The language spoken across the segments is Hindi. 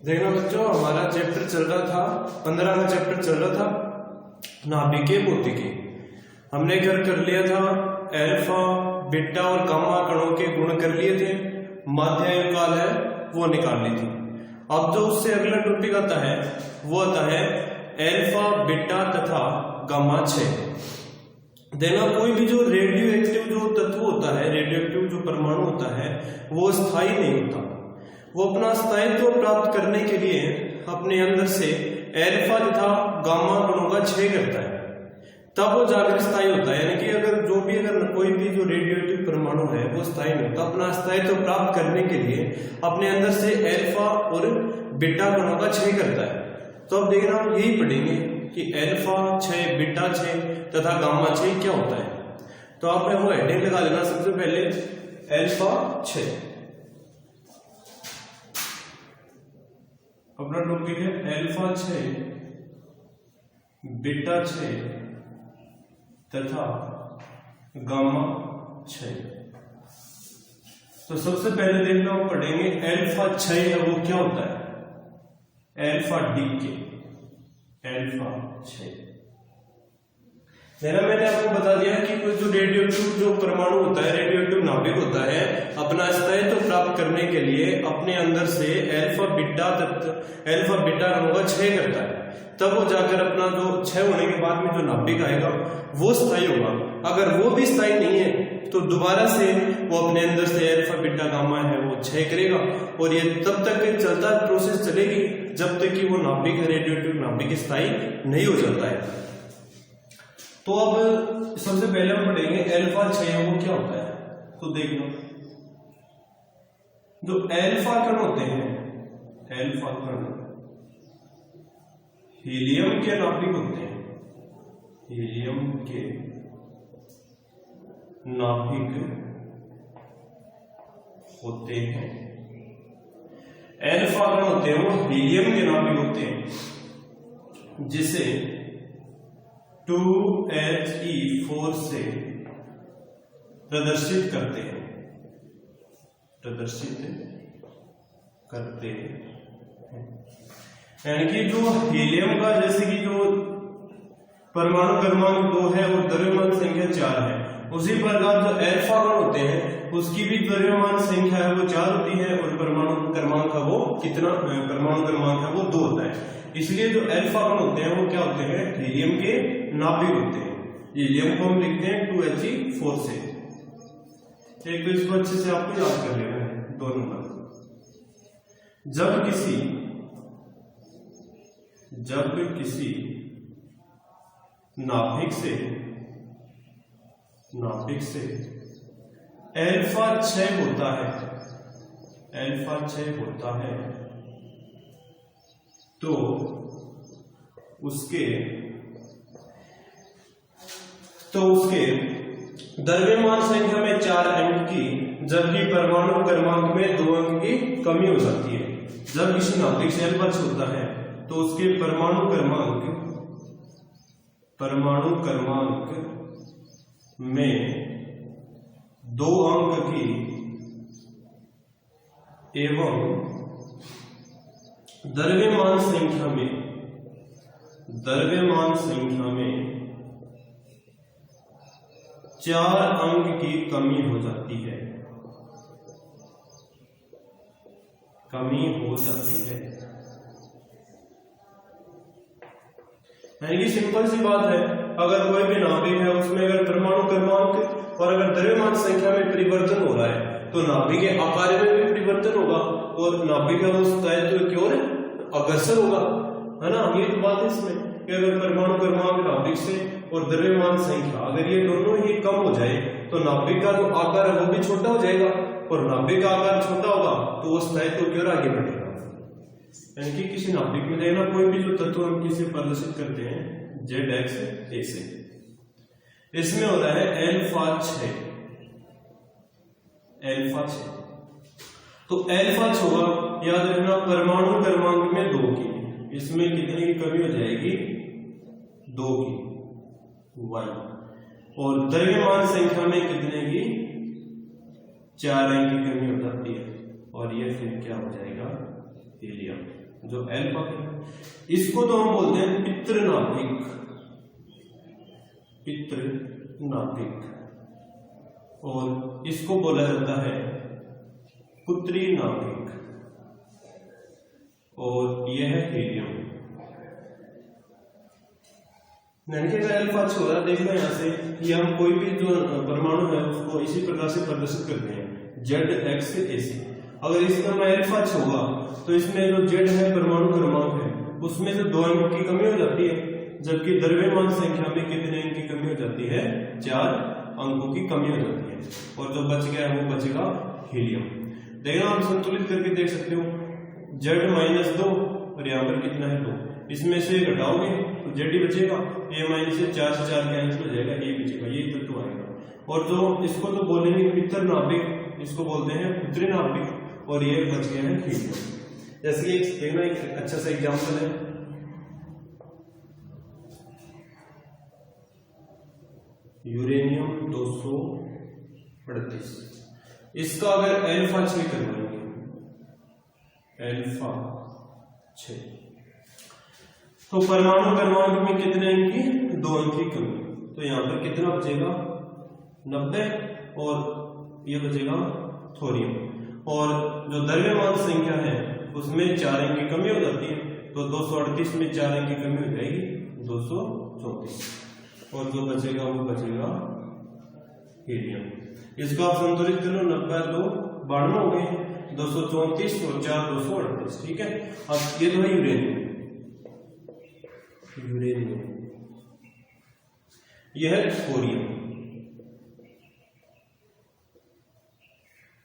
देखना बच्चों, हमारा चैप्टर चल रहा था 15 का चैप्टर चल रहा था नाभिकीय भौतिकी। हमने कर लिया था अल्फा बीटा और गामा कणों के गुण कर लिए थे, माध्य आयु काल है वो निकाल ली थी। अब जो उससे अगला टॉपिक आता है वो आता है अल्फा बीटा तथा गामा 6। देना कोई भी जो रेडियो एक्टिव जो तत्व होता है, रेडियो एक्टिव जो परमाणु होता है वो स्थायी नहीं होता। वो अपना स्थायित्व प्राप्त करने के लिए अपने अंदर से अल्फा तथा गामा कणों का क्षय करता है, तब वो जाकर स्थायी होता है। यानी कि अगर कोई भी जो रेडियोएक्टिव परमाणु है वो स्थायी नहीं होता, अपना स्थायित्व प्राप्त करने के लिए अपने अंदर से अल्फा और बीटा कणों का क्षय करता है। तो अब देखना हम यही पढ़ेंगे कि अल्फा क्षय, बीटा क्षय तथा गामा क्षय क्या होता है। तो आपने वो हेडिंग लगा लेना सबसे पहले, अल्फा क्षय। अपना टॉपिक है अल्फा क्षय, बीटा क्षय तथा गामा क्षय। तो सबसे पहले देखना हम पढ़ेंगे अल्फा क्षय है वो क्या होता है। अल्फा डीके, अल्फा क्षय। मैंने आपको बता दिया कि जो रेडियोएक्टिव जो परमाणु होता है, रेडियोएक्टिव नाभिक होता है, अपना स्थायित्व प्राप्त करने के लिए अपने अंदर से अल्फा बीटा कणों का क्षय करता है। तब वो जाकर अपना जो क्षय होने के बाद में जो नाभिक आएगा वो स्थायी होगा। अगर वो भी स्थायी नहीं है तो दोबारा से वो अपने अंदर से अल्फा बीटा गामा है वो क्षय करेगा, और ये तब तक चलता प्रोसेस चलेगी जब तक कि वो नाभिक है, रेडियोएक्टिव नाभिक स्थायी नहीं हो जाता है। तो अब सबसे पहले हम पढ़ेंगे अल्फा क्षय वो क्या होता है। तो देखो, जो अल्फा कण होते हैं, अल्फा कण हीलियम के नाभिक होते हैं, हीलियम के नाभिक होते हैं। अल्फा कण होते हैं वो हीलियम के नाभिक होते हैं, जिसे 2He4 से प्रदर्शित करते हैं, यानी कि जो हीलियम का जैसे कि जो परमाणु क्रमांक 2 है और द्रव्यमान संख्या 4 है, उसी प्रकार जो अल्फा कण होते हैं उसकी भी द्रव्यमान संख्या है वो 4 होती है और परमाणु क्रमांक है वो परमाणु क्रमांक है वो 2 होता है। इसलिए जो अल्फा कण होते हैं वो क्या होते हैं, हीलियम के नाभिक होते हैं। हीलियम को हम लिखते हैं 2He4 से। एक तो इसको अच्छे से आपको याद कर लेना है, 2 नंबर। जब किसी नाभिक से अल्फा क्षय होता है, तो उसके द्रव्यमान संख्या में 4 अंक की, जबकि परमाणु क्रमांक में 2 अंक की कमी हो जाती है। जब किसी नाभिक से अल्फा क्षय होता है तो उसके परमाणु क्रमांक में 2 अंक की एवं द्रव्यमान संख्या में 4 अंक की कमी हो जाती है। यानी कि सिंपल सी बात है, अगर कोई भी नाभिक है उसमें अगर परमाणु क्रमांक और अगर द्रव्यमान संख्या में परिवर्तन हो रहा है तो नाभिक के आकार में भी परिवर्तन होगा और नाभिक का स्थायित्व की ओर अग्रसर होगा, है ना। ये तो बात है इसमें कि अगर परमाणु क्रमांक नाभिक से और द्रव्यमान संख्या अगर ये दोनों ही कम हो जाए तो नाभिक का जो आकार है वो भी छोटा हो जाएगा, और नाभिक का आकार छोटा होगा तो वो स्थायित्व की ओर आगे बढ़ेगा। यानी कि किसी नाभिक में देखना कोई भी जो तत्व हम किसी प्रदर्शित करते हैं ZX ऐसे, इसमें हो रहा है अल्फा क्षय। तो अल्फा क्षय होगा, याद रखना, परमाणु क्रमांक में 2 की, इसमें कितने की कमी हो जाएगी, 2 की 1, और द्रव्यमान संख्या में कितने की 4 अंक की कमी हो जाती है, और ये फिर क्या हो जाएगा, हीलियम। जो अल्फा किरण, इसको तो हम बोलते हैं पितृ नाभिक, पितृ नाभिक, और इसको बोला जाता है पुत्री नाभिक, और यह है हीलियम। मैंने कहा अल्फा छोड़ा, देखना यहां से कि हम कोई भी जो परमाणु है उसको इसी प्रकार से प्रदर्शित करते हैं, जेड एक्स ए सी। अगर इसका मैं अल्फा छोड़ा तो इसमें जो जेड है परमाणु क्रमांक है उसमें से 2 अंक की कमी हो जाती है, जबकि द्रव्यमान संख्या में कितने अंक की कमी हो जाती है, 4 अंकों की कमी हो जाती है, और जो बच गया है वो बचेगा हीलियम। देखना आप संतुलित करके देख सकते हो, Z-2 और यहाँ पर कितना है 2, इसमें से घटाओगे तो जेड ही बचेगा, ए माइनस 4 से 4 कैंसिल हो जाएगा, ये बचेगा, ये तत्व आएगा। और जो इसको तो बोलेंगे पितृ नाभिक, इसको बोलते हैं पुत्री नाभिक, और ये बच गया है हीलियम। जैसे कि देखना एक अच्छा सा एग्जाम्पल है, यूरेनियम 238, इसका अगर अल्फा 6 करवाएंगे, अल्फा 6, तो परमाणु क्रमांक में कितने अंक की, 2 अंक की कमी, तो यहां पर कितना बचेगा 90, और ये बचेगा थोरियम, और जो द्रव्यमान संख्या है उसमें 4 अंक की कमी हो जाती है, तो 238 में 4 अंक की कमी हो जाएगी 234, और जो बचेगा वो बचेगा हीलियम। इसको आप संतुलित करो, 90 2 92 हो गए, 234 और 4 238, ठीक है। अब ये तो है यूरेनियम, यूरेनियम, यह है थोरियम,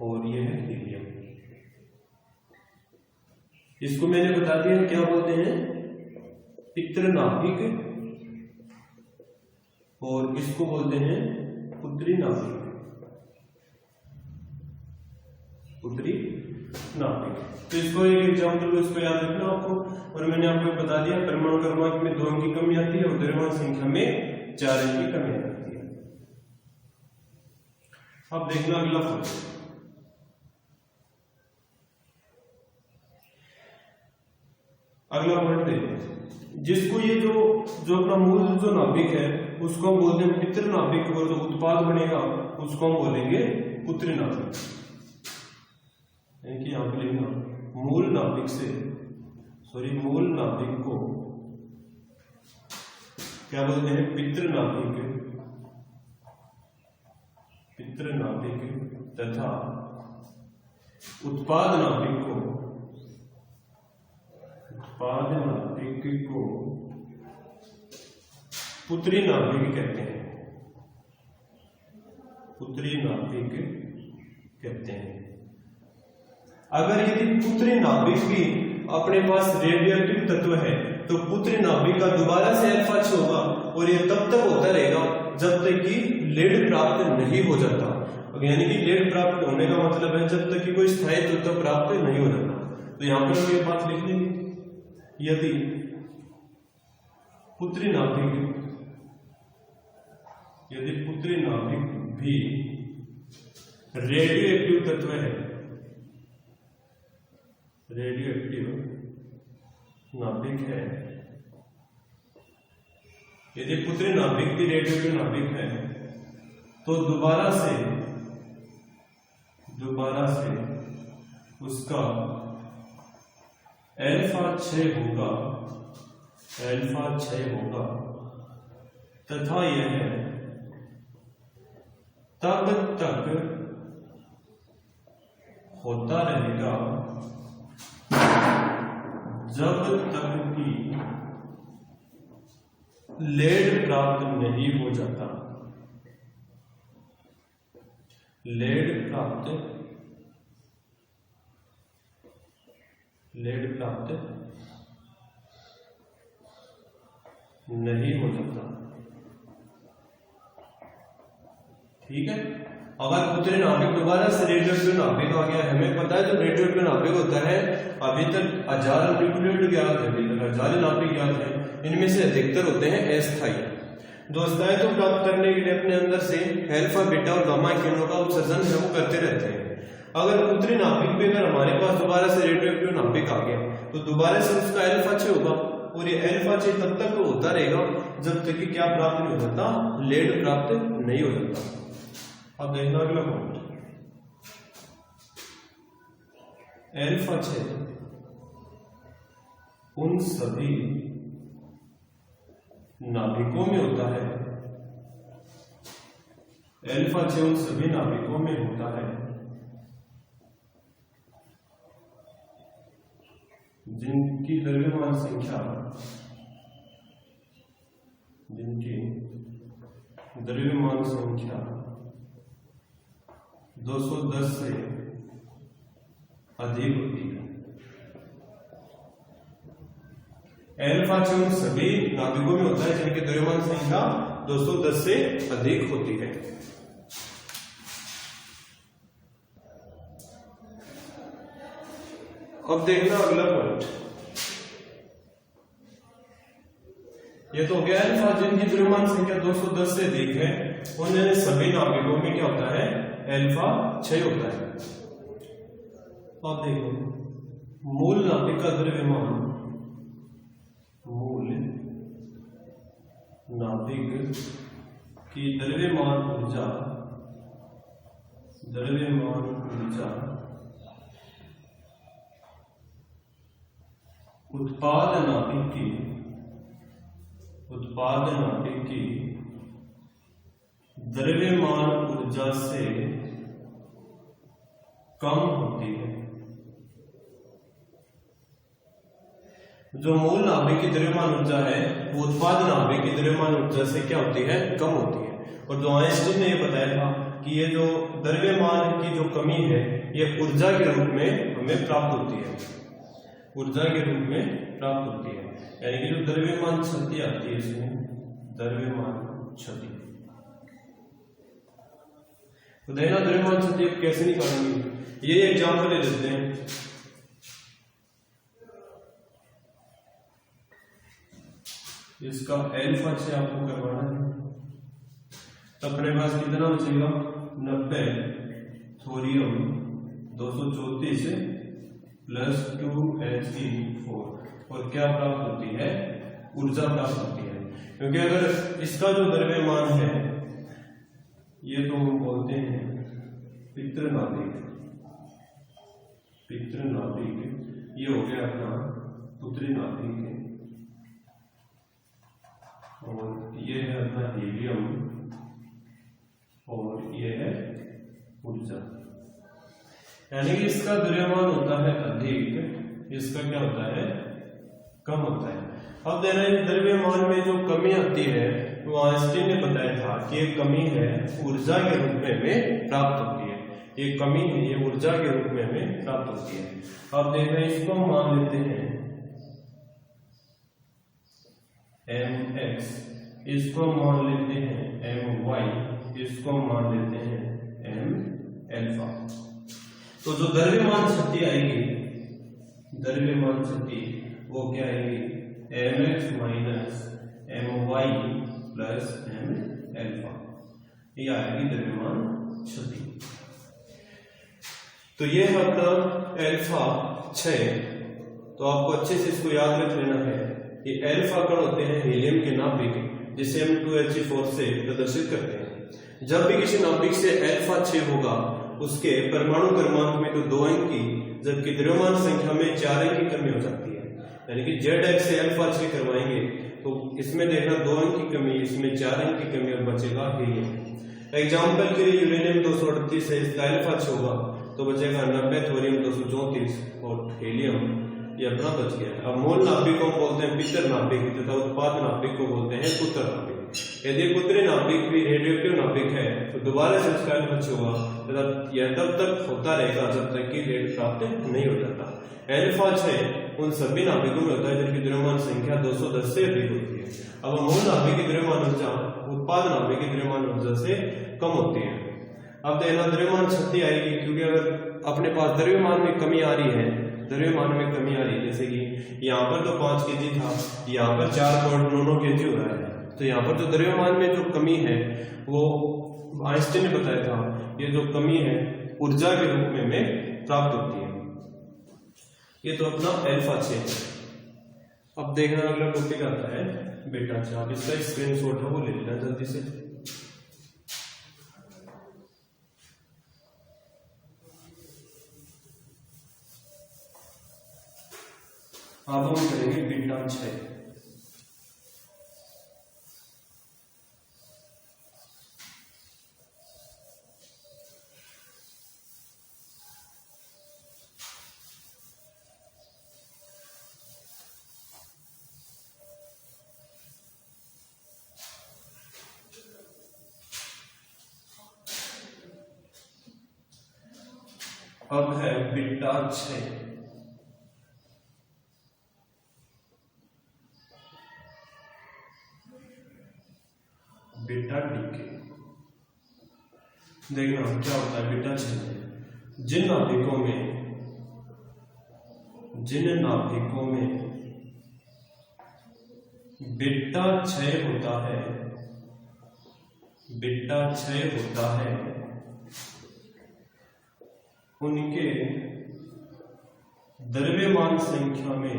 और यह है हीलियम। इसको मैंने बता दिया क्या बोलते हैं, पितृ नाभिक, और इसको बोलते हैं पुत्री नाभिक, पुत्री नाभिक। तो इसको एक एग्जाम्पल को इसको याद रखना आपको, और मैंने आपको बता दिया परमाणु क्रमांक में 2 अंक की कमी आती है और द्रव्यमान संख्या में 4 अंक की कमी आती है। अब देखना अगला फल, अगला पॉइंट देखो, जिसको ये जो अपना मूल जो नाभिक है उसको हम बोलते हैं पितृ नाभिक, और जो उत्पाद बनेगा उसको हम बोलेंगे पुत्री नाभिक। यहां पे लिखना मूल नाभिक से, मूल नाभिक को क्या बोलते हैं, पितृ नाभिक, पितृ नाभिक, तथा उत्पाद नाभिक को, उत्पाद नाभिक को पुत्री नाभिक कहते हैं, पुत्री नाभिक कहते हैं। अगर यदि पुत्री नाभिक भी अपने पास रेडियोएक्टिव तत्व है तो पुत्री नाभिक का दोबारा से अल्फा होगा, और यह तब तक होता रहेगा जब तक कि लेड प्राप्त नहीं हो जाता। यानी कि लेड प्राप्त होने का मतलब है जब तक कि कोई स्थायी तत्व प्राप्त नहीं हो जाता। तो यहां पर हम ये बात लिख लेंगे, यदि पुत्री नाभिक, यदि पुत्री नाभिक भी रेडियोएक्टिव तत्व है, रेडियोएक्टिव नाभिक है, यदि पुत्री नाभिक भी रेडियोएक्टिव नाभिक है तो दोबारा से उसका अल्फा 6 होगा, अल्फा 6 होगा, तथा यह तब तक होता रहेगा जब तक कि लेड प्राप्त नहीं हो जाता, लेड प्राप्त नहीं हो जाता। ठीक है। अगर पुत्री नाभिक दोबारा से रेडियोएक्टिव नाभिक आ गया, हमें पता है जो रेडियोएक्टिव नाभिक होता है अभी तक 1000 न्यूक्लियोटाइड ज्ञात है, अभी तक 1000 नाभिक ज्ञात है, इनमें से अधिकतर होते हैं अस्थायी। जो अस्थायित्व प्राप्त करने के लिए अपने अंदर से अल्फा बीटा और गामा किरणों का उत्सर्जन है वो करते रहते हैं। अगर उत्तरी नाभिक पे अगर हमारे पास दोबारा से रेडियोएक्टिव नाभिक आ गया तो दोबारा से उसका अल्फा 6 होगा, और ये अल्फा 6 तब तक होता रहेगा जब तक कि क्या प्राप्त नहीं हो जाता, लेड प्राप्त नहीं हो जाता। अब देखना अगला पॉइंट, अल्फा 6 उन सभी नाभिकों में होता है, अल्फा 6 उन सभी नाभिकों में होता है जिनकी द्रव्यमान संख्या 210 से अधिक होती है। अल्फा 6 उन सभी नाभिकों में होता है जिनकी द्रव्यमान संख्या 210 से अधिक होती है। अब देखना अगला पॉइंट, ये तो हो गया अल्फा जिनकी द्रव्यमान संख्या 210 से अधिक है, उन सभी नाभिकों में क्या होता है, अल्फा 6 होता है। अब देखो मूल नाभिक का द्रव्यमान, मूल नाभिक की द्रव्यमान ऊर्जा उत्पाद नाभिक की द्रव्यमान ऊर्जा से कम होती है। जो मूल नाभिक की द्रव्यमान ऊर्जा है वो उत्पाद नाभिक की द्रव्यमान ऊर्जा से क्या होती है, कम होती है। और जो आइंस्टीन ने ये बताया था कि ये जो द्रव्यमान की जो कमी है ये ऊर्जा के रूप में हमें प्राप्त होती है, ऊर्जा के रूप में प्राप्त होती है। यानी कि जो द्रव्यमान क्षति आती है इसमें, द्रव्यमान क्षति, तो देखना द्रव्यमान क्षति कैसे निकालेंगे, ये एग्जाम्पल ले लेते हैं। इसका अल्फा 6 आपको करवाना है, तो अपने पास कितना बचेगा, 90 थोरियम 234 प्लस 2He4, और क्या प्राप्त होती है, ऊर्जा प्राप्त होती है। क्योंकि अगर इसका जो द्रव्यमान है ये तो हम बोलते हैं पितृ नाभिक, ये हो गया अपना उत्तरी नाभिक, और ये है अपना हीलियम, और ये है ऊर्जा। यानी कि इसका द्रव्यमान होता है अधिक, इसका क्या होता है, कम होता है। अब देना द्रव्यमान में जो कमी आती है वो आइंस्टीन ने बताया था कि ये कमी है ऊर्जा के रूप में हमें प्राप्त होती है, ये कमी है ये ऊर्जा के रूप में हमें प्राप्त होती है। अब देख रहे हैं, इसको मान लेते हैं mx, इसको मान लेते हैं my, इसको मान लेते हैं m अल्फा। तो जो द्रव्यमान शक्ति आएगी, द्रव्यमान शक्ति वो क्या आएगी, mx minus my plus m alpha, ये आएगी द्रव्यमान शक्ति। तो ये है अपना अल्फा 6। तो आपको अच्छे से इसको याद रख लेना है, ये अल्फा कण होते हैं हीलियम के नाभिक, जिसे हम 2He4 से प्रदर्शित करते हैं। जब भी किसी नाभिक से अल्फा 6 होगा उसके परमाणु क्रमांक में तो 2 अंक की, जबकि द्रव्यमान संख्या में 4 अंक की कमी हो जाती है। यानी कि Z से अल्फा 6 करवाएंगे तो इसमें देखना 2 अंक की कमी, इसमें 4 अंक की कमी, और बचेगा हीलियम। एग्जाम्पल के लिए यूरेनियम 238 है, इसका अल्फा 6 होगा तो बचेगा 90 थोरियम 234, और हीलियम ये अपना बच गया। अब मूल नाभिक को बोलते हैं पितृ नाभिक तथा उत्पाद नाभिक को बोलते हैं पुत्र नाभिक। यदि पुत्री नाभिक भी रेडियोएक्टिव नाभिक है तो दोबारा से उसका अल्फा 6 होगा तथा यह तब तक होता रहेगा जब तक कि रेड प्राप्त नहीं हो जाता। अल्फा 6 उन सभी नाभिकों में होता है जिनकी द्रव्यमान संख्या 210 से अधिक होती है। अब मूल नाभिक की द्रव्यमान ऊर्जा उत्पाद नाभिक की द्रव्यमान ऊर्जा से कम होती है। अब देखना द्रव्यमान शक्ति आएगी, क्योंकि अगर अपने पास द्रव्यमान में कमी आ रही है, द्रव्यमान में कमी आ रही है, जैसे कि यहाँ पर तो 5 kg था, यहाँ पर 4.99 kg हो रहा है, तो यहाँ पर जो द्रव्यमान में जो कमी है वो आइंस्टीन ने बताया था, ये जो कमी है ऊर्जा के रूप में हमें प्राप्त होती है। ये तो अपना अल्फा 6 है। अब देखना अगला टॉपिक आता है बीटा 6। आप इसका स्क्रीनशॉट है वो ले लेना जल्दी से। अब हम करेंगे बीटा 6। अब है बीटा 6। Beta decay. देखना क्या होता है बीटा 6 में। जिन नाभिकों में बीटा 6 होता है उनके द्रव्यमान संख्या में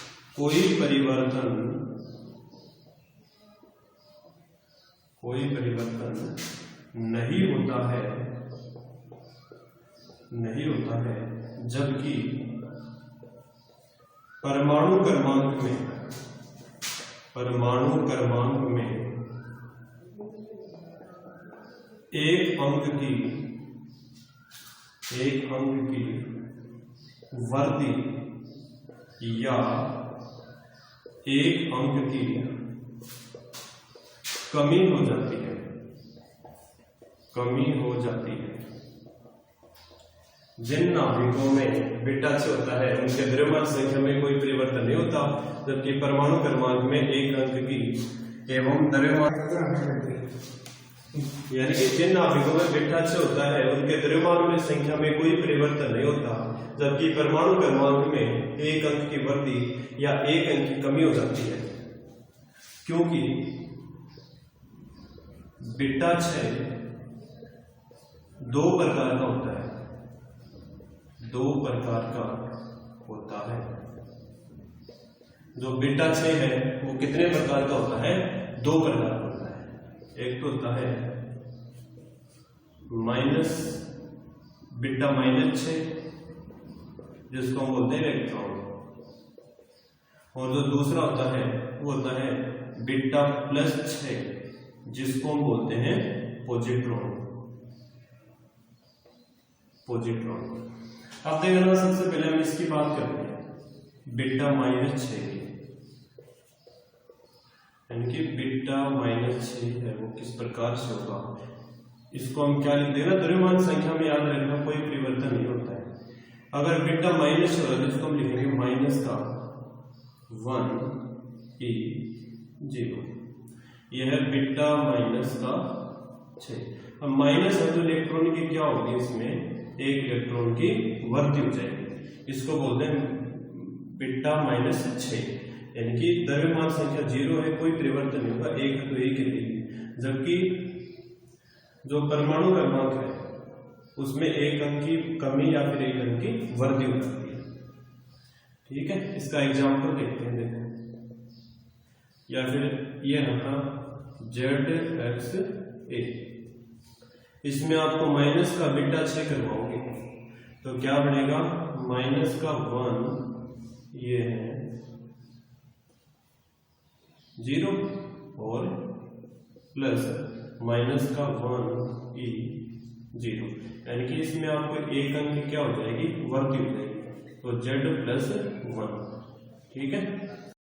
कोई परिवर्तन नहीं होता है जबकि परमाणु क्रमांक में एक अंक की वृद्धि या एक अंक की कमी हो जाती है। जिन नाभिकों में बीटा 6 होता है उनके द्रव्यमान संख्या में कोई परिवर्तन नहीं होता जबकि परमाणु क्रमांक में एक अंक की एवं द्रव्यमान यानी कि जिन नाभिकों में बीटा 6 होता है उनके द्रव्यमान में संख्या में कोई परिवर्तन नहीं होता जबकि परमाणु क्रमांक में एक अंक की वृद्धि या एक अंक की कमी हो जाती है। क्योंकि बीटा 6 दो प्रकार का होता है। जो बीटा 6 है वो कितने प्रकार का होता है? 2 प्रकार का होता है। एक तो होता है बीटा -6 जिसको हम बोलते हैं इलेक्ट्रॉन, और जो दूसरा होता है वो होता है बीटा +6 जिसको हम बोलते हैं पॉजिट्रॉन। अब देखना सबसे पहले हम इसकी बात करते हैं बीटा -6 की, यानी कि बीटा -6 है वो किस प्रकार से होगा। इसको हम क्या लिख देना, द्रव्यमान संख्या में याद रखना कोई परिवर्तन नहीं होता है। अगर बीटा माइनस होगा तो इसको हम लिखेंगे -1 E0। यह है बीटा -6। अब माइनस है तो इलेक्ट्रॉन की क्या होगी, इसमें एक इलेक्ट्रॉन की वृद्धि हो जाएगी। इसको बोलते हैं बीटा -6, यानी कि द्रव्यमान संख्या 0 है, कोई परिवर्तन नहीं होगा, एक है तो एक ही। जबकि जो परमाणु क्रमांक है उसमें एक अंक की कमी या फिर एक अंक की वृद्धि हो जाती है। ठीक है, इसका एग्जाम्पल देखते हैं। देखो या फिर यह होगा ZXA, इसमें आपको माइनस का बीटा 6 करवाओगे तो क्या बनेगा, -1 ये है 0 और प्लस -1 E0, यानी कि इसमें आपको एक अंक की क्या हो जाएगी, वृद्धि हो जाएगी, तो Z +1। ठीक है।